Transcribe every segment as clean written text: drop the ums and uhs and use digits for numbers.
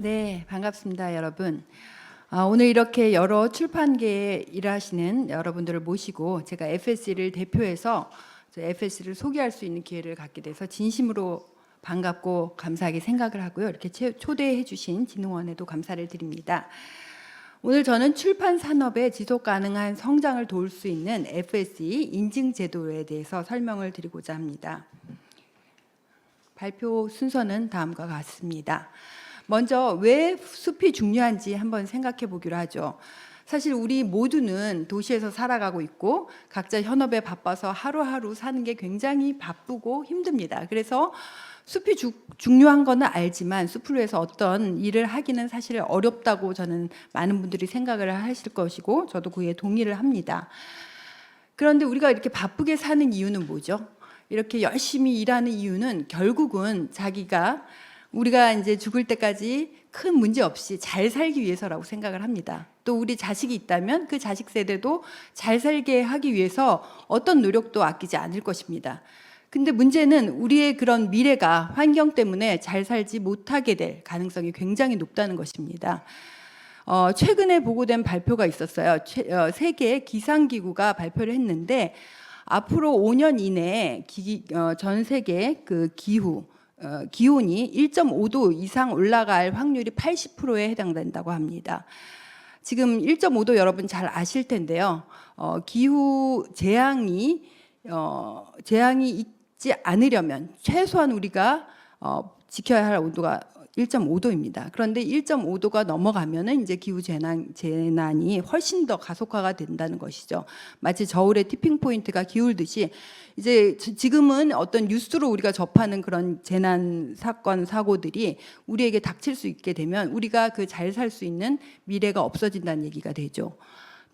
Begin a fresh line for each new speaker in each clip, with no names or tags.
네, 반갑습니다, 여러분. 오늘 이렇게 여러 출판계에 일하시는 여러분들을 모시고 제가 FSC를 대표해서 FSC를 소개할 수 있는 기회를 갖게 돼서 진심으로 반갑고 감사하게 생각을 하고요. 이렇게 초대해 주신 진흥원에도 감사를 드립니다. 오늘 저는 출판 산업의 지속 가능한 성장을 도울 수 있는 FSC 인증 제도에 대해서 설명을 드리고자 합니다. 발표 순서는 다음과 같습니다. 먼저 왜 숲이 중요한지 한번 생각해 보기로 하죠. 사실 우리 모두는 도시에서 살아가고 있고 각자 현업에 바빠서 하루하루 사는 게 굉장히 바쁘고 힘듭니다. 그래서 숲이 중요한 거는 알지만 숲을 위해서 어떤 일을 하기는 사실 어렵다고 저는 많은 분들이 생각을 하실 것이고 저도 그에 동의를 합니다. 그런데 우리가 이렇게 바쁘게 사는 이유는 뭐죠? 이렇게 열심히 일하는 이유는 결국은 우리가 이제 죽을 때까지 큰 문제 없이 잘 살기 위해서라고 생각을 합니다. 또 우리 자식이 있다면 그 자식 세대도 잘 살게 하기 위해서 어떤 노력도 아끼지 않을 것입니다. 근데 문제는 우리의 그런 미래가 환경 때문에 잘 살지 못하게 될 가능성이 굉장히 높다는 것입니다. 최근에 보고된 발표가 있었어요. 세계 기상기구가 발표를 했는데 앞으로 5년 이내에 전 세계 그 기온이 1.5도 이상 올라갈 확률이 80%에 해당된다고 합니다. 지금 1.5도 여러분 잘 아실 텐데요. 기후 재앙이 있지 않으려면 최소한 우리가 지켜야 할 온도가 1.5도입니다. 그런데 1.5도가 넘어가면은 이제 기후 재난이 훨씬 더 가속화가 된다는 것이죠. 마치 저울의 티핑 포인트가 기울듯이 이제 지금은 어떤 뉴스로 우리가 접하는 그런 재난 사건 사고들이 우리에게 닥칠 수 있게 되면 우리가 그 잘 살 수 있는 미래가 없어진다는 얘기가 되죠.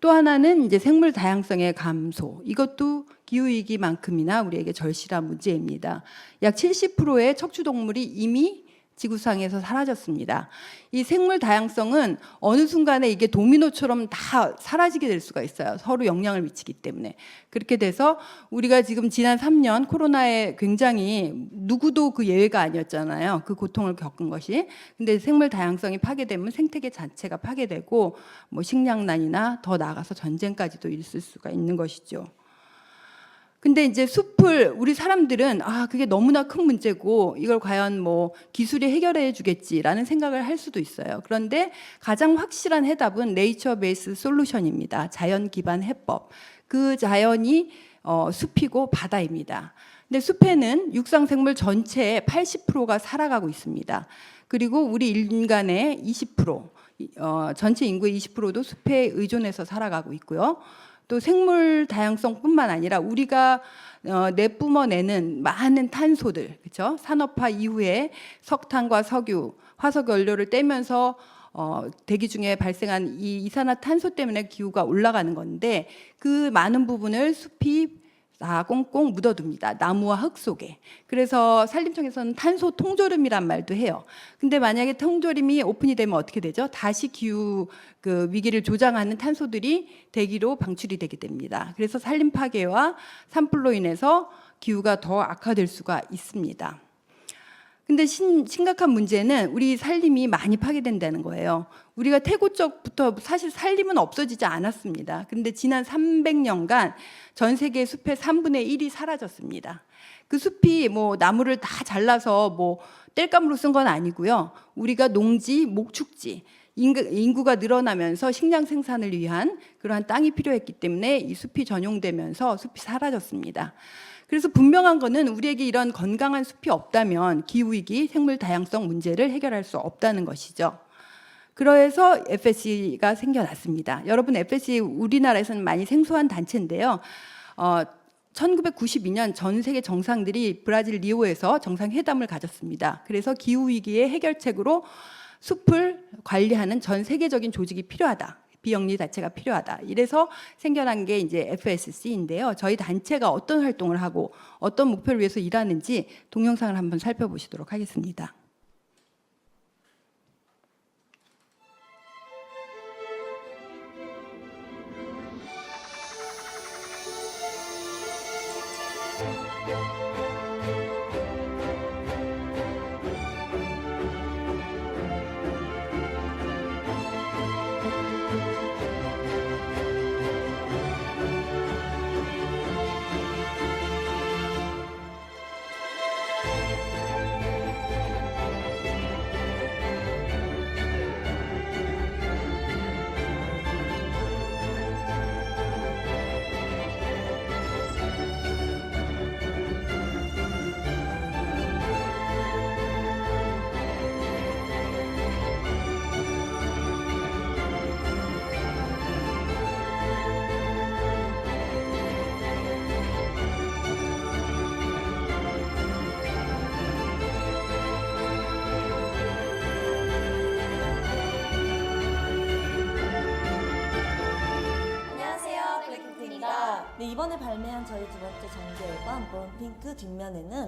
또 하나는 이제 생물 다양성의 감소. 이것도 기후 위기만큼이나 우리에게 절실한 문제입니다. 약 70%의 척추 동물이 이미 지구상에서 사라졌습니다. 이 생물 다양성은 어느 순간에 이게 도미노처럼 다 사라지게 될 수가 있어요. 서로 영향을 미치기 때문에. 그렇게 돼서 우리가 지금 지난 3년 코로나에 굉장히 누구도 그 예외가 아니었잖아요. 그 고통을 겪은 것이. 근데 생물 다양성이 파괴되면 생태계 자체가 파괴되고 뭐 식량난이나 더 나아가서 전쟁까지도 있을 수가 있는 것이죠. 근데 이제 숲을 우리 사람들은 그게 너무나 큰 문제고 이걸 과연 뭐 기술이 해결해 주겠지라는 생각을 할 수도 있어요. 그런데 가장 확실한 해답은 네이처 베이스 솔루션입니다. 자연 기반 해법. 그 자연이 숲이고 바다입니다. 근데 숲에는 육상 생물 전체의 80%가 살아가고 있습니다. 그리고 우리 인간의 20%, 전체 인구의 20%도 숲에 의존해서 살아가고 있고요. 또 생물 다양성뿐만 아니라 우리가 내뿜어내는 많은 탄소들, 그렇죠? 산업화 이후에 석탄과 석유, 화석 연료를 떼면서 대기 중에 발생한 이 이산화탄소 때문에 기후가 올라가는 건데 그 많은 부분을 숲이 다 꽁꽁 묻어둡니다. 나무와 흙 속에. 그래서 산림청에서는 탄소 통조림이란 말도 해요. 근데 만약에 통조림이 오픈이 되면 어떻게 되죠? 다시 기후 위기를 조장하는 탄소들이 대기로 방출이 되게 됩니다. 그래서 산림 파괴와 산불로 인해서 기후가 더 악화될 수가 있습니다. 근데 심각한 문제는 우리 산림이 많이 파괴된다는 거예요. 우리가 태고적부터 사실 산림은 없어지지 않았습니다. 근데 지난 300년간 전 세계 숲의 3분의 1이 사라졌습니다. 그 숲이 뭐 나무를 다 잘라서 뭐 땔감으로 쓴 건 아니고요. 우리가 농지, 목축지, 인구가 늘어나면서 식량 생산을 위한 그러한 땅이 필요했기 때문에 이 숲이 전용되면서 숲이 사라졌습니다. 그래서 분명한 거는 우리에게 이런 건강한 숲이 없다면 기후위기, 생물 다양성 문제를 해결할 수 없다는 것이죠. 그래서 FSC가 생겨났습니다. 여러분, FSC 우리나라에서는 많이 생소한 단체인데요. 1992년 전 세계 정상들이 브라질 리오에서 정상회담을 가졌습니다. 그래서 기후위기의 해결책으로 숲을 관리하는 전 세계적인 조직이 필요하다. 비영리 단체가 필요하다. 이래서 생겨난 게 이제 FSC인데요. 저희 단체가 어떤 활동을 하고 어떤 목표를 위해서 일하는지 동영상을 한번 살펴보시도록 하겠습니다.
반갑습니다. 네, 이번에 발매한 저희 두 번째 정규 앨범 본 핑크 뒷면에는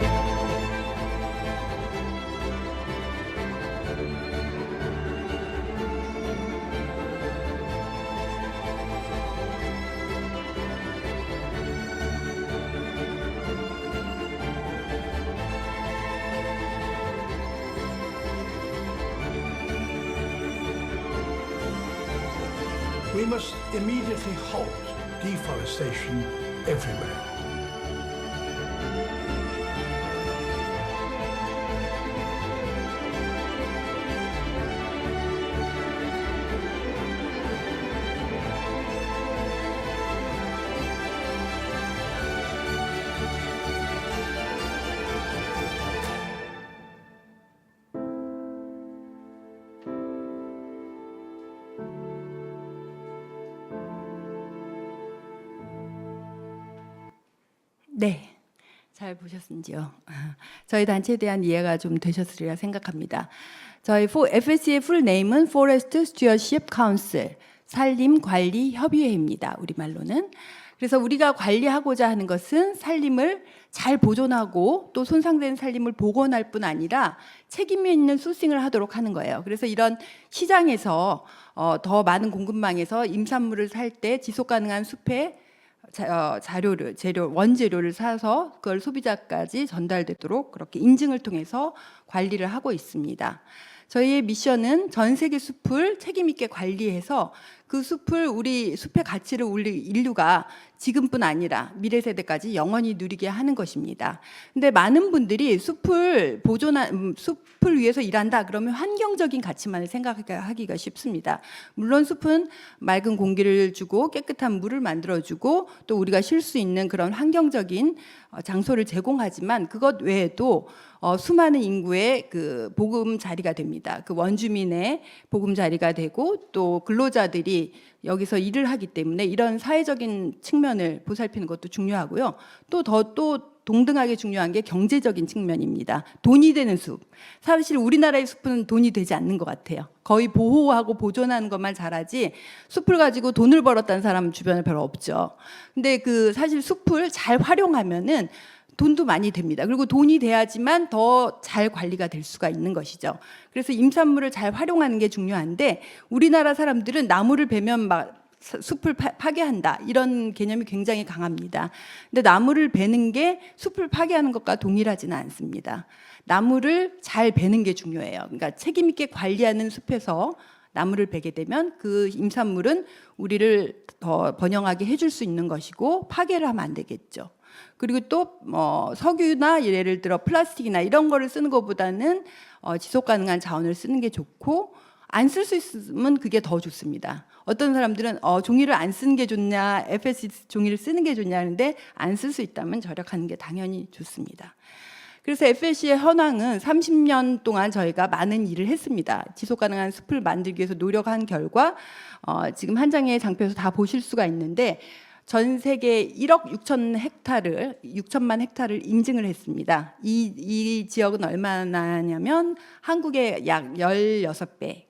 We must immediately halt deforestation everywhere.
네, 잘 보셨는지요? 저희 단체에 대한 이해가 좀 되셨으리라 생각합니다. 저희 FSC의 풀 네임은 Forest Stewardship Council, 산림관리협의회입니다. 우리말로는. 그래서 우리가 관리하고자 하는 것은 산림을 잘 보존하고 또 손상된 산림을 복원할 뿐 아니라 책임 있는 소싱을 하도록 하는 거예요. 그래서 이런 시장에서 더 많은 공급망에서 임산물을 살 때 지속 가능한 숲의 원재료를 사서 그걸 소비자까지 전달되도록 그렇게 인증을 통해서 관리를 하고 있습니다. 저희의 미션은 전 세계 숲을 책임 있게 관리해서 그 숲을 우리 숲의 가치를 우리 인류가 지금뿐 아니라 미래 세대까지 영원히 누리게 하는 것입니다. 근데 많은 분들이 숲을 위해서 일한다 그러면 환경적인 가치만을 생각하기가 쉽습니다. 물론 숲은 맑은 공기를 주고 깨끗한 물을 만들어주고 또 우리가 쉴 수 있는 그런 환경적인 장소를 제공하지만 그것 외에도 수많은 인구의 그 보금자리가 됩니다. 그 원주민의 보금자리가 되고 또 근로자들이 여기서 일을 하기 때문에 이런 사회적인 측면을 보살피는 것도 중요하고요. 또 동등하게 중요한 게 경제적인 측면입니다. 돈이 되는 숲. 사실 우리나라의 숲은 돈이 되지 않는 것 같아요. 거의 보호하고 보존하는 것만 잘하지 숲을 가지고 돈을 벌었다는 사람은 주변에 별로 없죠. 근데 그 사실 숲을 잘 활용하면은 돈도 많이 됩니다. 그리고 돈이 돼야지만 더 잘 관리가 될 수가 있는 것이죠. 그래서 임산물을 잘 활용하는 게 중요한데 우리나라 사람들은 나무를 베면 막 숲을 파괴한다 이런 개념이 굉장히 강합니다. 근데 나무를 베는 게 숲을 파괴하는 것과 동일하지는 않습니다. 나무를 잘 베는 게 중요해요. 그러니까 책임 있게 관리하는 숲에서 나무를 베게 되면 그 임산물은 우리를 더 번영하게 해줄 수 있는 것이고 파괴를 하면 안 되겠죠. 그리고 또 석유나 예를 들어 플라스틱이나 이런 거를 쓰는 것보다는 지속 가능한 자원을 쓰는 게 좋고 안 쓸 수 있으면 그게 더 좋습니다. 어떤 사람들은 종이를 안 쓰는 게 좋냐, FSC 종이를 쓰는 게 좋냐 하는데 안 쓸 수 있다면 절약하는 게 당연히 좋습니다. 그래서 FSC의 현황은 30년 동안 저희가 많은 일을 했습니다. 지속 가능한 숲을 만들기 위해서 노력한 결과 지금 한 장의 장표에서 다 보실 수가 있는데 전 세계 1억 6천만 헥타를 인증을 했습니다. 이 지역은 얼마나 하냐면 한국의 약 16배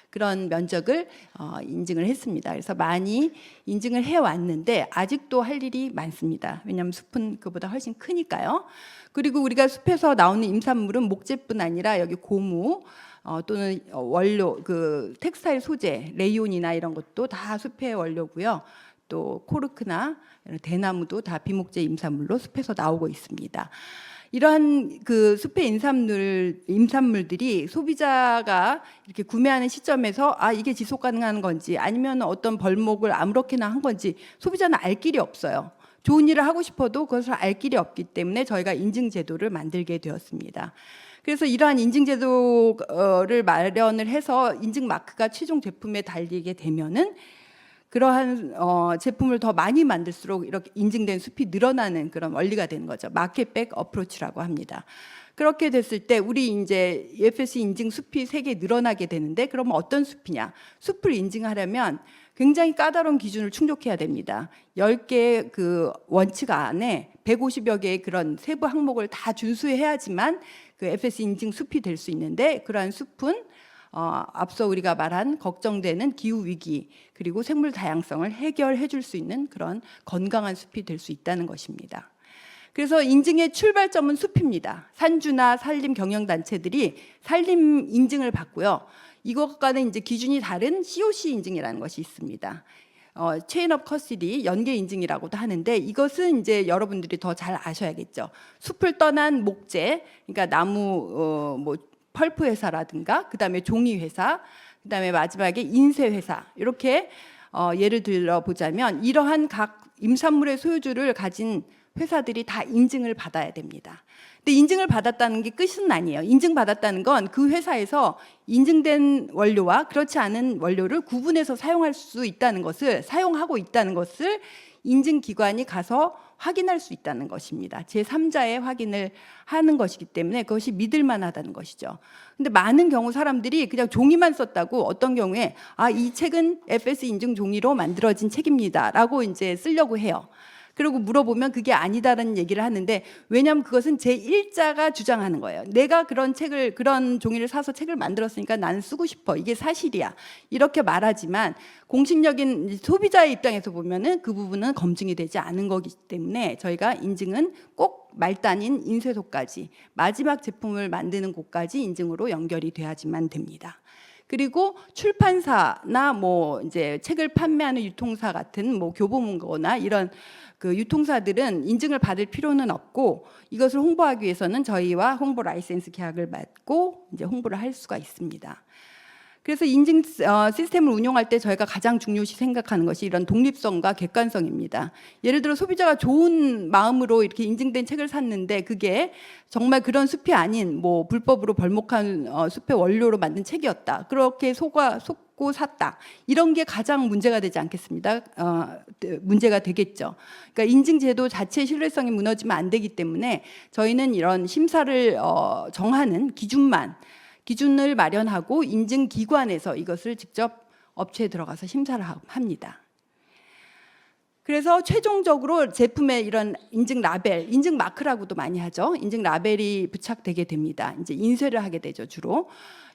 그런 면적을 인증을 했습니다. 그래서 많이 인증을 해왔는데 아직도 할 일이 많습니다. 왜냐하면 숲은 그보다 훨씬 크니까요. 그리고 우리가 숲에서 나오는 임산물은 목재뿐 아니라 여기 고무 또는 원료, 그 텍스타일 소재, 레이온이나 이런 것도 다 숲의 원료고요. 또 코르크나 대나무도 다 비목재 임산물로 숲에서 나오고 있습니다. 이러한 그 숲의 임산물들이 소비자가 이렇게 구매하는 시점에서 이게 지속 가능한 건지 아니면 어떤 벌목을 아무렇게나 한 건지 소비자는 알 길이 없어요. 좋은 일을 하고 싶어도 그것을 알 길이 없기 때문에 저희가 인증 제도를 만들게 되었습니다. 그래서 이러한 인증 제도를 마련을 해서 인증 마크가 최종 제품에 달리게 되면은 그러한 제품을 더 많이 만들수록 이렇게 인증된 숲이 늘어나는 그런 원리가 되는 거죠. 마켓백 어프로치라고 합니다. 그렇게 됐을 때 우리 이제 FSC 인증 숲이 3개 늘어나게 되는데 그러면 어떤 숲이냐? 숲을 인증하려면 굉장히 까다로운 기준을 충족해야 됩니다. 10개의 그 원칙 안에 150여 개의 그런 세부 항목을 다 준수해야지만 그 FSC 인증 숲이 될 수 있는데 그러한 숲은 앞서 우리가 말한 걱정되는 기후 위기 그리고 생물 다양성을 해결해 줄 수 있는 그런 건강한 숲이 될 수 있다는 것입니다. 그래서 인증의 출발점은 숲입니다. 산주나 산림 경영단체들이 산림 인증을 받고요. 이것과는 이제 기준이 다른 COC 인증이라는 것이 있습니다. 체인 업 커시디 연계 인증이라고도 하는데 이것은 이제 여러분들이 더 잘 아셔야겠죠. 숲을 떠난 목재, 그러니까 나무 뭐 펄프 회사라든가 그다음에 종이 회사, 그다음에 마지막에 인쇄 회사 이렇게 예를 들어 보자면 이러한 각 임산물의 소유주를 가진 회사들이 다 인증을 받아야 됩니다. 근데 인증을 받았다는 게 끝은 아니에요. 인증받았다는 건 그 회사에서 인증된 원료와 그렇지 않은 원료를 구분해서 사용할 수 있다는 것을, 사용하고 있다는 것을 인증기관이 가서 확인할 수 있다는 것입니다. 제3자의 확인을 하는 것이기 때문에 그것이 믿을 만하다는 것이죠. 근데 많은 경우 사람들이 그냥 종이만 썼다고 어떤 경우에 이 책은 FSC 인증 종이로 만들어진 책입니다라고 이제 쓰려고 해요. 그리고 물어보면 그게 아니다라는 얘기를 하는데 왜냐하면 그것은 제1자가 주장하는 거예요. 내가 그런 책을, 그런 종이를 사서 책을 만들었으니까 나는 쓰고 싶어. 이게 사실이야. 이렇게 말하지만 공식적인 소비자의 입장에서 보면은 그 부분은 검증이 되지 않은 거기 때문에 저희가 인증은 꼭 말단인 인쇄소까지 마지막 제품을 만드는 곳까지 인증으로 연결이 돼야지만 됩니다. 그리고 출판사나 뭐 이제 책을 판매하는 유통사 같은 뭐 교보문고나 이런 그 유통사들은 인증을 받을 필요는 없고 이것을 홍보하기 위해서는 저희와 홍보 라이센스 계약을 맺고 이제 홍보를 할 수가 있습니다. 그래서 인증 시스템을 운용할 때 저희가 가장 중요시 생각하는 것이 이런 독립성과 객관성입니다. 예를 들어 소비자가 좋은 마음으로 이렇게 인증된 책을 샀는데 그게 정말 그런 숲이 아닌 뭐 불법으로 벌목한 숲의 원료로 만든 책이었다. 그렇게 속고 샀다. 이런 게 가장 문제가 되지 않겠습니다. 문제가 되겠죠. 그러니까 인증제도 자체의 신뢰성이 무너지면 안 되기 때문에 저희는 이런 심사를 정하는 기준을 마련하고 인증기관에서 이것을 직접 업체에 들어가서 심사를 합니다. 그래서 최종적으로 제품에 이런 인증 라벨, 인증 마크라고도 많이 하죠. 인증 라벨이 부착되게 됩니다. 이제 인쇄를 하게 되죠, 주로.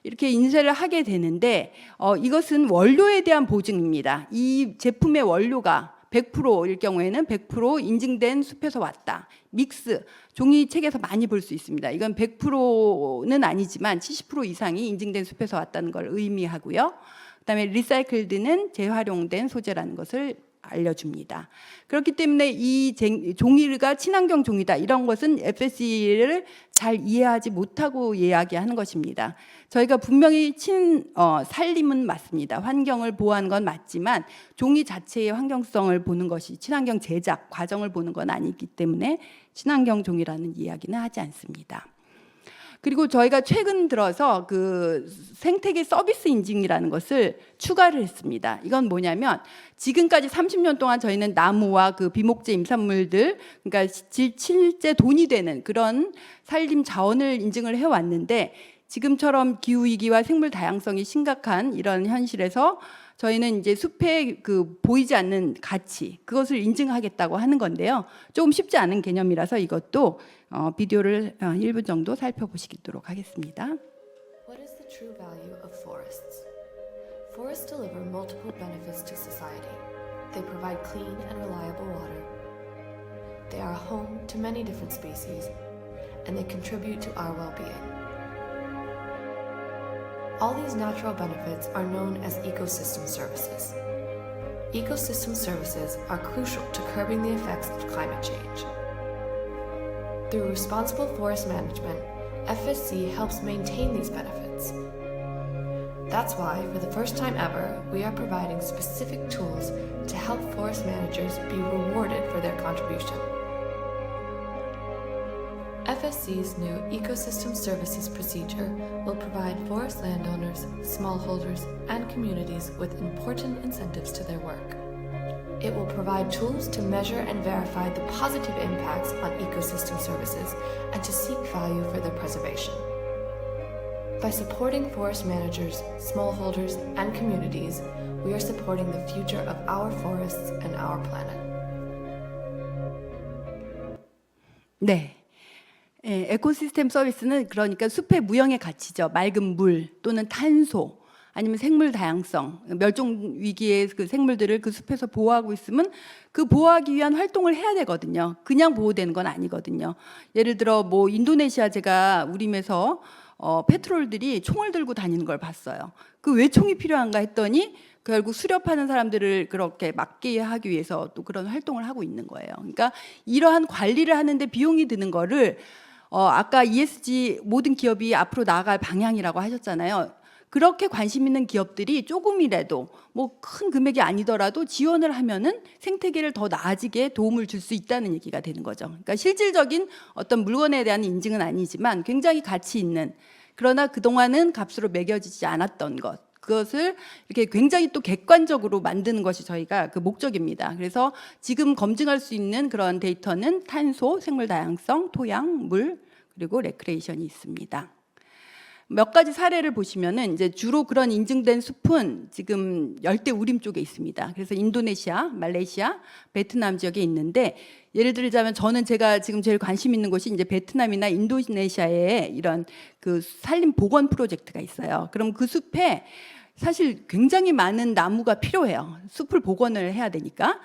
이렇게 인쇄를 하게 되는데 이것은 원료에 대한 보증입니다. 이 제품의 원료가 100%일 경우에는 100% 인증된 숲에서 왔다. 믹스, 종이책에서 많이 볼 수 있습니다. 이건 100%는 아니지만 70% 이상이 인증된 숲에서 왔다는 걸 의미하고요. 그다음에 리사이클드는 재활용된 소재라는 것을 알려줍니다. 그렇기 때문에 이 종이가 친환경 종이다 이런 것은 FSC를 잘 이해하지 못하고 이야기하는 것입니다. 저희가 분명히 산림은 맞습니다. 환경을 보호하는 건 맞지만 종이 자체의 환경성을 보는 것이 친환경 제작 과정을 보는 건 아니기 때문에 친환경 종이라는 이야기는 하지 않습니다. 그리고 저희가 최근 들어서 그 생태계 서비스 인증이라는 것을 추가를 했습니다. 이건 뭐냐면 지금까지 30년 동안 저희는 나무와 그 비목재 임산물들, 그러니까 실제 돈이 되는 그런 산림 자원을 인증을 해왔는데 지금처럼 기후 위기와 생물 다양성이 심각한 이런 현실에서 저희는 이제 숲의 그 보이지 않는 가치, 그것을 인증하겠다고 하는 건데요. 조금 쉽지 않은 개념이라서 이것도 비디오를 1분 정도 살펴보시도록 하겠습니다.
What is the true value of forests? Forests deliver multiple benefits to society. They provide clean and reliable water. They are home to many different species, and they contribute to our well-being. All these natural benefits are known as ecosystem services. Ecosystem services are crucial to curbing the effects of climate change. Through responsible forest management, FSC helps maintain these benefits. That's why, for the first time ever, we are providing specific tools to help forest managers be rewarded for their contribution. FSC's new Ecosystem Services procedure will provide forest landowners, smallholders, and communities with important incentives to their work. It will provide tools to measure and verify the positive impacts on ecosystem services and to seek value for their preservation. By supporting forest managers, smallholders, and communities, we are supporting the future of our forests and our planet.
네. 예, 에코시스템 서비스는 그러니까 숲의 무형의 가치죠. 맑은 물 또는 탄소 아니면 생물 다양성, 멸종 위기의 그 생물들을 그 숲에서 보호하고 있으면 그 보호하기 위한 활동을 해야 되거든요. 그냥 보호되는 건 아니거든요. 예를 들어 뭐 인도네시아 제가 우림에서 페트롤들이 총을 들고 다니는 걸 봤어요. 그 왜 총이 필요한가 했더니 결국 수렵하는 사람들을 그렇게 막게 하기 위해서 또 그런 활동을 하고 있는 거예요. 그러니까 이러한 관리를 하는데 비용이 드는 거를 아까 ESG 모든 기업이 앞으로 나아갈 방향이라고 하셨잖아요. 그렇게 관심 있는 기업들이 조금이라도 뭐 큰 금액이 아니더라도 지원을 하면은 생태계를 더 나아지게 도움을 줄 수 있다는 얘기가 되는 거죠. 그러니까 실질적인 어떤 물건에 대한 인증은 아니지만 굉장히 가치 있는, 그러나 그동안은 값으로 매겨지지 않았던 것, 그것을 이렇게 굉장히 또 객관적으로 만드는 것이 저희가 그 목적입니다. 그래서 지금 검증할 수 있는 그런 데이터는 탄소, 생물 다양성, 토양, 물, 그리고 레크레이션이 있습니다. 몇 가지 사례를 보시면은 이제 주로 그런 인증된 숲은 지금 열대 우림 쪽에 있습니다. 그래서 인도네시아, 말레이시아, 베트남 지역에 있는데, 예를 들자면 저는 제가 지금 제일 관심 있는 곳이 이제 베트남이나 인도네시아에 이런 그 산림 복원 프로젝트가 있어요. 그럼 그 숲에 사실 굉장히 많은 나무가 필요해요. 숲을 복원을 해야 되니까.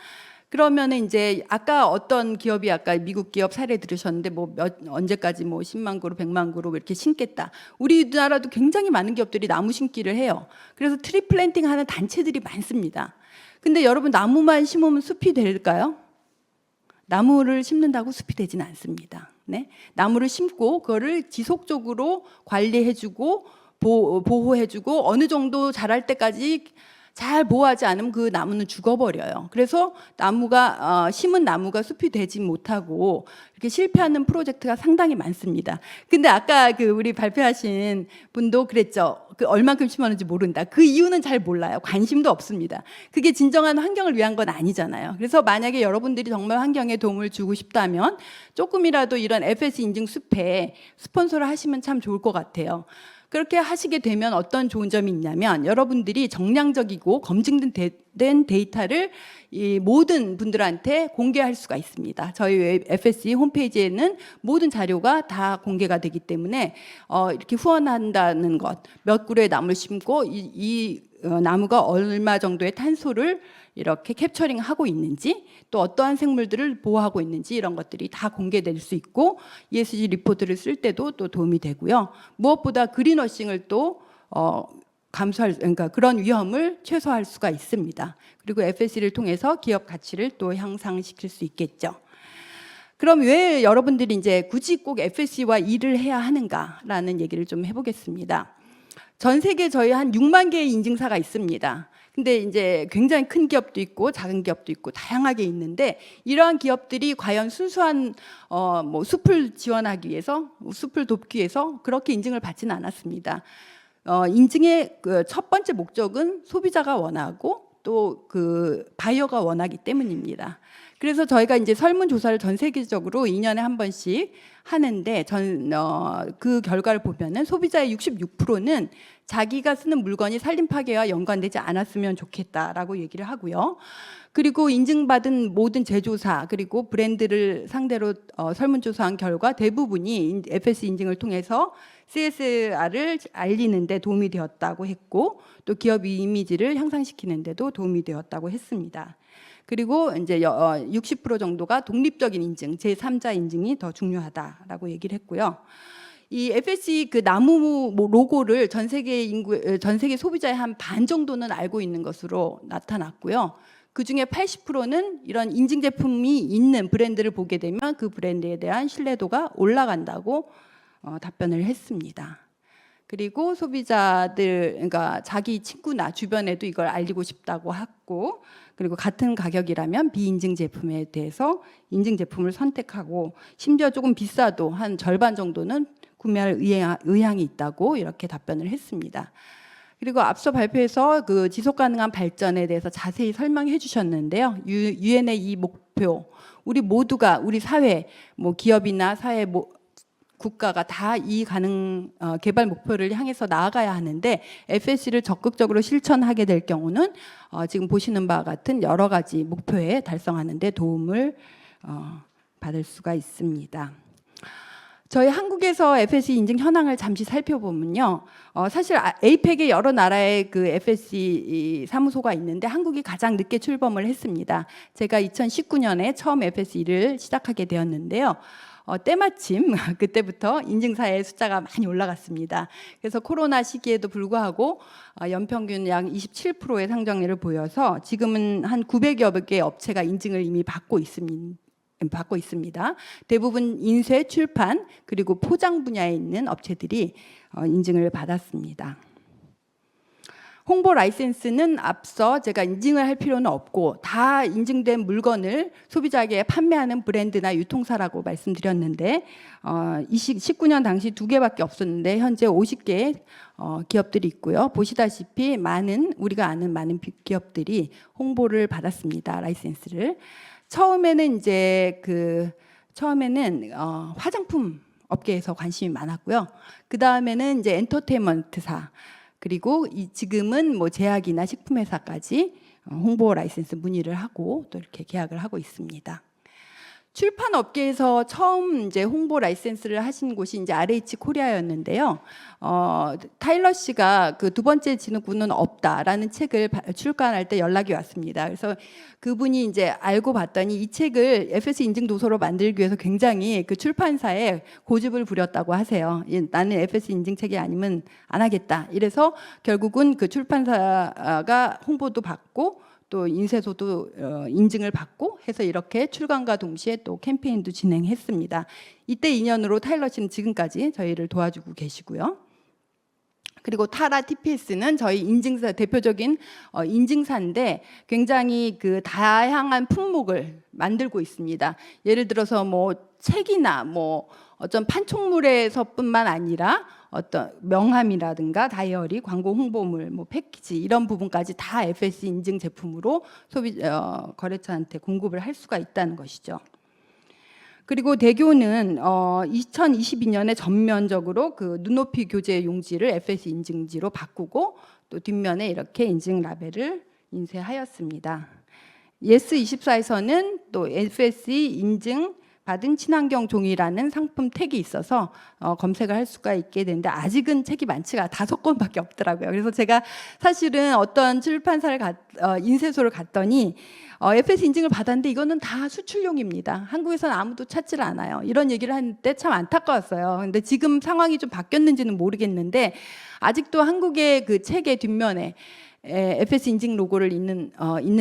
그러면은 이제 아까 어떤 기업이 아까 미국 기업 사례 들으셨는데 뭐 언제까지 뭐 10만 그루, 100만 그루 이렇게 심겠다. 우리나라도 굉장히 많은 기업들이 나무 심기를 해요. 그래서 트리 플랜팅 하는 단체들이 많습니다. 근데 여러분 나무만 심으면 숲이 될까요? 나무를 심는다고 숲이 되지는 않습니다. 네? 나무를 심고 그거를 지속적으로 관리해주고 보호해주고 어느 정도 자랄 때까지 잘 보호하지 않으면 그 나무는 죽어버려요. 그래서 나무가 심은 나무가 숲이 되지 못하고 이렇게 실패하는 프로젝트가 상당히 많습니다. 근데 아까 그 우리 발표하신 분도 그랬죠. 그 얼만큼 심었는지 모른다. 그 이유는 잘 몰라요. 관심도 없습니다. 그게 진정한 환경을 위한 건 아니잖아요. 그래서 만약에 여러분들이 정말 환경에 도움을 주고 싶다면 조금이라도 이런 FS 인증 숲에 스폰서를 하시면 참 좋을 것 같아요. 그렇게 하시게 되면 어떤 좋은 점이 있냐면 여러분들이 정량적이고 검증된 데이터를 이 모든 분들한테 공개할 수가 있습니다. 저희 FSC 홈페이지에는 모든 자료가 다 공개가 되기 때문에 이렇게 후원한다는 것, 몇 그루의 나무를 심고 이 나무가 얼마 정도의 탄소를 이렇게 캡처링하고 있는지, 또 어떠한 생물들을 보호하고 있는지 이런 것들이 다 공개될 수 있고 ESG 리포트를 쓸 때도 또 도움이 되고요. 무엇보다 그린워싱을 또 그러니까 그런 위험을 최소화할 수가 있습니다. 그리고 FSC를 통해서 기업 가치를 또 향상시킬 수 있겠죠. 그럼 왜 여러분들이 이제 굳이 꼭 FSC와 일을 해야 하는가라는 얘기를 좀 해보겠습니다. 전 세계 저희 한 6만 개의 인증사가 있습니다. 근데 이제 굉장히 큰 기업도 있고 작은 기업도 있고 다양하게 있는데, 이러한 기업들이 과연 순수한 뭐 숲을 지원하기 위해서, 숲을 돕기 위해서 그렇게 인증을 받지는 않았습니다. 인증의 그 첫 번째 목적은 소비자가 원하고 또 그 바이어가 원하기 때문입니다. 그래서 저희가 이제 설문조사를 전 세계적으로 2년에 한 번씩 하는데 그 결과를 보면은 소비자의 66%는 자기가 쓰는 물건이 산림 파괴와 연관되지 않았으면 좋겠다라고 얘기를 하고요. 그리고 인증받은 모든 제조사 그리고 브랜드를 상대로 설문조사한 결과 대부분이 FS 인증을 통해서 CSR을 알리는 데 도움이 되었다고 했고, 또 기업 이미지를 향상시키는 데도 도움이 되었다고 했습니다. 그리고 이제 60% 정도가 독립적인 인증, 제3자 인증이 더 중요하다라고 얘기를 했고요. 이 FSC 그 나무 로고를 전 세계 소비자의 한 반 정도는 알고 있는 것으로 나타났고요. 그 중에 80%는 이런 인증 제품이 있는 브랜드를 보게 되면 그 브랜드에 대한 신뢰도가 올라간다고 답변을 했습니다. 그리고 소비자들, 그러니까 자기 친구나 주변에도 이걸 알리고 싶다고 했고, 그리고 같은 가격이라면 비인증 제품에 대해서 인증 제품을 선택하고, 심지어 조금 비싸도 한 절반 정도는 구매할 의향이 있다고 이렇게 답변을 했습니다. 그리고 앞서 발표에서 그 지속 가능한 발전에 대해서 자세히 설명해 주셨는데요. 유엔의 이 목표, 우리 모두가 우리 사회, 뭐 기업이나 사회, 국가가 다 이 개발 목표를 향해서 나아가야 하는데, FSC를 적극적으로 실천하게 될 경우는 지금 보시는 바와 같은 여러 가지 목표에 달성하는 데 도움을 받을 수가 있습니다. 저희 한국에서 FSC 인증 현황을 잠시 살펴보면요. 사실 에이펙의 여러 나라의 그 FSC 사무소가 있는데 한국이 가장 늦게 출범을 했습니다. 제가 2019년에 처음 FSC를 시작하게 되었는데요. 때마침 그때부터 인증사의 숫자가 많이 올라갔습니다. 그래서 코로나 시기에도 불구하고 연평균 약 27%의 상정률을 보여서 지금은 한 900여 개 업체가 인증을 이미 받고 있습니다. 대부분 인쇄, 출판, 그리고 포장 분야에 있는 업체들이 인증을 받았습니다. 홍보 라이센스는 앞서 제가 인증을 할 필요는 없고 다 인증된 물건을 소비자에게 판매하는 브랜드나 유통사라고 말씀드렸는데 19년 당시 2개밖에 없었는데 현재 50개 기업들이 있고요. 보시다시피 우리가 아는 많은 기업들이 홍보를 받았습니다. 라이센스를. 처음에는 화장품 업계에서 관심이 많았고요. 그 다음에는 이제 엔터테인먼트사, 그리고 지금은 뭐 제약이나 식품회사까지 홍보 라이센스 문의를 하고 또 이렇게 계약을 하고 있습니다. 출판 업계에서 처음 이제 홍보 라이센스를 하신 곳이 이제 RH 코리아였는데요. 타일러 씨가 그 두 번째 진흙구는 없다라는 책을 출간할 때 연락이 왔습니다. 그래서 그분이 이제 알고 봤더니 이 책을 FSC 인증 도서로 만들기 위해서 굉장히 그 출판사에 고집을 부렸다고 하세요. 나는 FSC 인증 책이 아니면 안 하겠다. 이래서 결국은 그 출판사가 홍보도 받고 또 인쇄소도 인증을 받고 해서 이렇게 출간과 동시에 또 캠페인도 진행했습니다. 이때 인연으로 타일러 씨는 지금까지 저희를 도와주고 계시고요. 그리고 타라 TPS는 저희 인증사 대표적인 인증사인데 굉장히 그 다양한 품목을 만들고 있습니다. 예를 들어서 뭐 책이나 뭐 어떤 판촉물에서뿐만 아니라 어떤 명함이라든가 다이어리, 광고 홍보물, 뭐 패키지 이런 부분까지 다 FSC 인증 제품으로 거래처한테 공급을 할 수가 있다는 것이죠. 그리고 대교는 2022년에 전면적으로 그 눈높이 교재 용지를 FSC 인증지로 바꾸고 또 뒷면에 이렇게 인증 라벨을 인쇄하였습니다. 예스24에서는 또 FSC 인증 받은 친환경 종이라는 상품 택이 있어서 검색을 할 수가 있게 되는데 아직은 책이 많지가 5권밖에 없더라고요. 그래서 제가 사실은 어떤 출판사를 인쇄소를 갔더니 FSC 인증을 받았는데 이거는 다 수출용입니다. 한국에서는 아무도 찾지를 않아요. 이런 얘기를 하는데 참 안타까웠어요. 근데 지금 상황이 좀 바뀌었는지는 모르겠는데 아직도 한국의 그 책의 뒷면에 FSC 인증 로고를 있는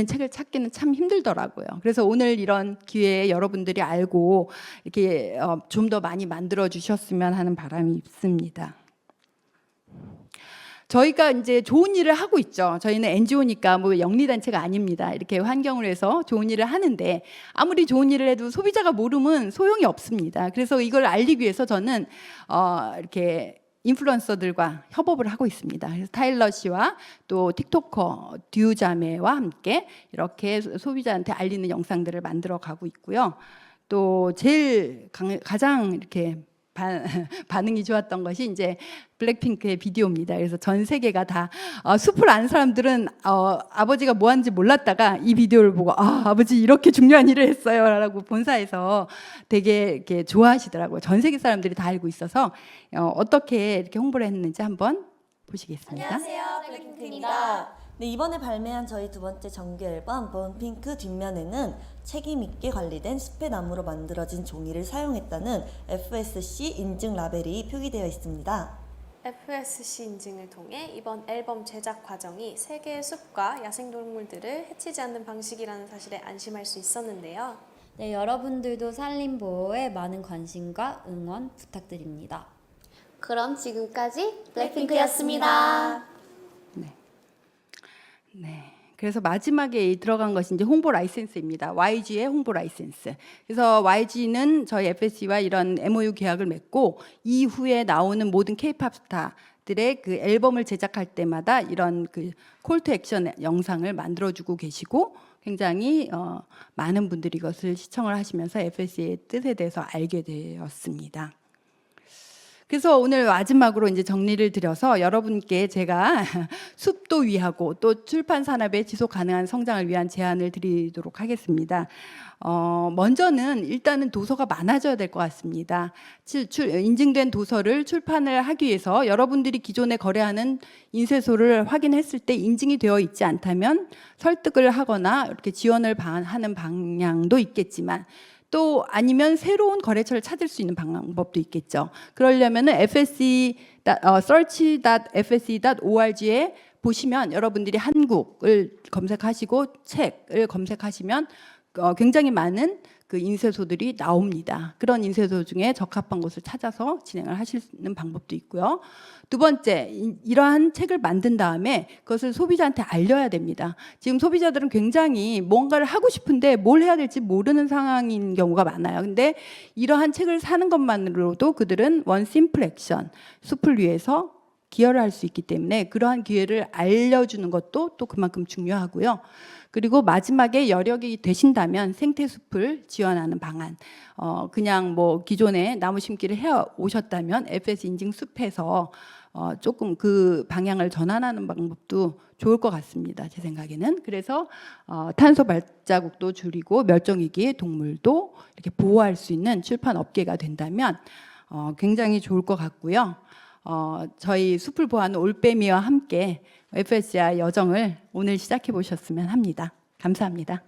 책을 찾기는 참 힘들더라고요. 그래서 오늘 이런 기회에 여러분들이 알고 이렇게 좀 더 많이 만들어 주셨으면 하는 바람이 있습니다. 저희가 이제 좋은 일을 하고 있죠. 저희는 NGO니까 뭐 영리단체가 아닙니다. 이렇게 환경을 위해서 좋은 일을 하는데 아무리 좋은 일을 해도 소비자가 모르면 소용이 없습니다. 그래서 이걸 알리기 위해서 저는 이렇게 인플루언서들과 협업을 하고 있습니다. 그래서 타일러 씨와 또 틱토커 듀 자매와 함께 이렇게 소비자한테 알리는 영상들을 만들어 가고 있고요. 또 제일 가장 이렇게 반응이 좋았던 것이 이제 블랙핑크의 비디오입니다. 그래서 전 세계가 다 숲을 아는 사람들은 아버지가 뭐 하는지 몰랐다가 이 비디오를 보고 아버지 이렇게 중요한 일을 했어요라고 본사에서 되게 이렇게 좋아하시더라고요. 전 세계 사람들이 다 알고 있어서 어떻게 이렇게 홍보를 했는지 한번 보시겠습니다.
안녕하세요, 블랙핑크입니다. 네, 이번에 발매한 저희 두 번째 정규 앨범 본핑크 뒷면에는 책임 있게 관리된 숲의 나무로 만들어진 종이를 사용했다는 FSC 인증 라벨이 표기되어 있습니다.
FSC 인증을 통해 이번 앨범 제작 과정이 세계의 숲과 야생동물들을 해치지 않는 방식이라는 사실에 안심할 수 있었는데요.
네, 여러분들도 산림 보호에 많은 관심과 응원 부탁드립니다.
그럼 지금까지 블랙핑크였습니다.
네. 그래서 마지막에 들어간 것이 이제 홍보 라이센스입니다. YG의 홍보 라이센스. 그래서 YG는 저희 FSC와 이런 MOU 계약을 맺고 이후에 나오는 모든 K-팝 스타들의 그 앨범을 제작할 때마다 이런 그 콜투 액션 영상을 만들어주고 계시고 굉장히 많은 분들이 이것을 시청을 하시면서 FSC의 뜻에 대해서 알게 되었습니다. 그래서 오늘 마지막으로 이제 정리를 드려서 여러분께 제가 숲도 위하고 또 출판 산업의 지속 가능한 성장을 위한 제안을 드리도록 하겠습니다. 먼저는 일단은 도서가 많아져야 될 것 같습니다. 인증된 도서를 출판을 하기 위해서 여러분들이 기존에 거래하는 인쇄소를 확인했을 때 인증이 되어 있지 않다면 설득을 하거나 이렇게 지원을 하는 방향도 있겠지만, 또 아니면 새로운 거래처를 찾을 수 있는 방법도 있겠죠. 그러려면은 search.fsc.org에 보시면 여러분들이 한국을 검색하시고 책을 검색하시면 굉장히 많은 그 인쇄소들이 나옵니다. 그런 인쇄소 중에 적합한 곳을 찾아서 진행을 하시는 방법도 있고요. 두 번째, 이러한 책을 만든 다음에 그것을 소비자한테 알려야 됩니다. 지금 소비자들은 굉장히 뭔가를 하고 싶은데 뭘 해야 될지 모르는 상황인 경우가 많아요. 근데 이러한 책을 사는 것만으로도 그들은 원 심플 액션, 숲을 위해서 기여를 할 수 있기 때문에 그러한 기회를 알려주는 것도 또 그만큼 중요하고요. 그리고 마지막에 여력이 되신다면 생태숲을 지원하는 방안, 그냥 뭐 기존에 나무 심기를 해 오셨다면 FS 인증 숲에서 조금 그 방향을 전환하는 방법도 좋을 것 같습니다. 제 생각에는. 그래서 탄소 발자국도 줄이고 멸종위기 동물도 이렇게 보호할 수 있는 출판 업계가 된다면 굉장히 좋을 것 같고요. 저희 숲을 보호하는 올빼미와 함께 FSCI 여정을 오늘 시작해 보셨으면 합니다. 감사합니다.